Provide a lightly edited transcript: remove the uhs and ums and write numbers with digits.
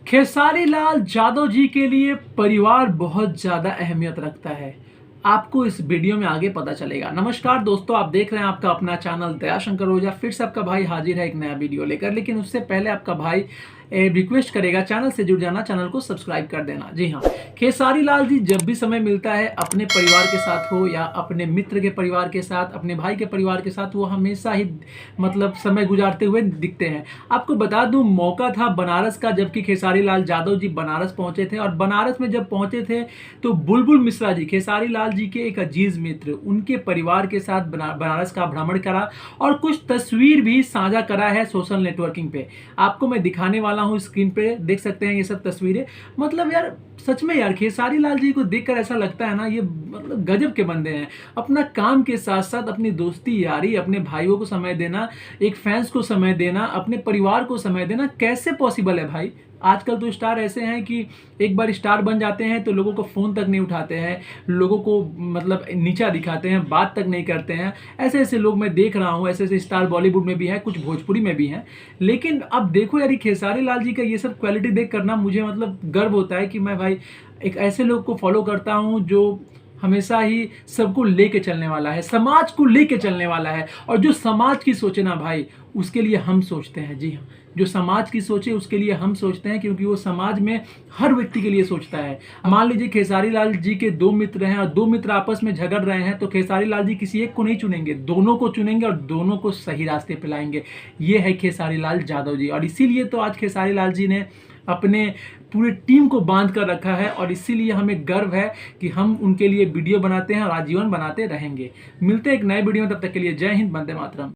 खेसारी लाल यादव जी के लिए परिवार बहुत ज़्यादा अहमियत रखता है। आपको इस वीडियो में आगे पता चलेगा। नमस्कार दोस्तों, आप देख रहे हैं आपका अपना चैनल दयाशंकर ओझा। फिर से आपका भाई हाजिर है एक नया वीडियो लेकर। लेकिन उससे पहले आपका भाई रिक्वेस्ट करेगा चैनल से जुड़ जाना, चैनल को सब्सक्राइब कर देना। जी हाँ, खेसारी लाल जी जब भी समय मिलता है अपने परिवार के साथ हो या अपने मित्र के परिवार के साथ, अपने भाई के परिवार के साथ, वो हमेशा ही समय गुजारते हुए दिखते हैं। आपको बता दूं, मौका था बनारस का, जबकि खेसारी लाल यादव जी बनारस पहुंचे थे। और बनारस में जब पहुंचे थे तो बुलबुल मिश्रा जी, खेसारी लाल जी के एक अजीज मित्र, उनके परिवार के साथ बनारस का भ्रमण करा और कुछ तस्वीर भी साझा करा है सोशल नेटवर्किंग पे। आपको मैं दिखाने वाला हूं, स्क्रीन पे देख सकते हैं ये सब तस्वीरें। मतलब यार सच में यार खेसारी लाल जी को देखकर ऐसा लगता है ना, ये मतलब गजब के बंदे हैं। अपना काम के साथ साथ अपनी दोस्ती यारी, अपने भाइयों को समय देना, एक फैंस को समय देना, अपने परिवार को समय देना, कैसे पॉसिबल है भाई? आजकल तो स्टार ऐसे हैं कि एक बार स्टार बन जाते हैं तो लोगों को फ़ोन तक नहीं उठाते हैं, लोगों को मतलब नीचा दिखाते हैं, बात तक नहीं करते हैं। ऐसे ऐसे लोग मैं देख रहा हूँ, ऐसे ऐसे स्टार बॉलीवुड में भी हैं, कुछ भोजपुरी में भी हैं। लेकिन अब देखो यार, खेसारी लाल जी का ये सब क्वालिटी देख करना मुझे मतलब गर्व होता है कि मैं भाई एक ऐसे लोग को फॉलो करता हूँ जो हमेशा ही सबको लेके चलने वाला है, समाज को लेके चलने वाला है। और जो समाज की सोचे ना भाई, उसके लिए हम सोचते हैं। जी हाँ, जो समाज की सोचे उसके लिए हम सोचते हैं, क्योंकि वो समाज में हर व्यक्ति के लिए सोचता है। मान लीजिए खेसारी लाल जी के दो मित्र हैं और दो मित्र आपस में झगड़ रहे हैं, तो खेसारी लाल जी किसी एक को नहीं चुनेंगे, दोनों को चुनेंगे और दोनों को सही रास्ते पे लाएंगे। ये है खेसारी लाल यादव जी। और इसीलिए तो आज खेसारी लाल जी ने अपने पूरे टीम को बांध कर रखा है और इसीलिए हमें गर्व है कि हम उनके लिए वीडियो बनाते हैं और आजीवन बनाते रहेंगे। मिलते हैं एक नए वीडियो में, तब तक के लिए जय हिंद, वंदे मातरम।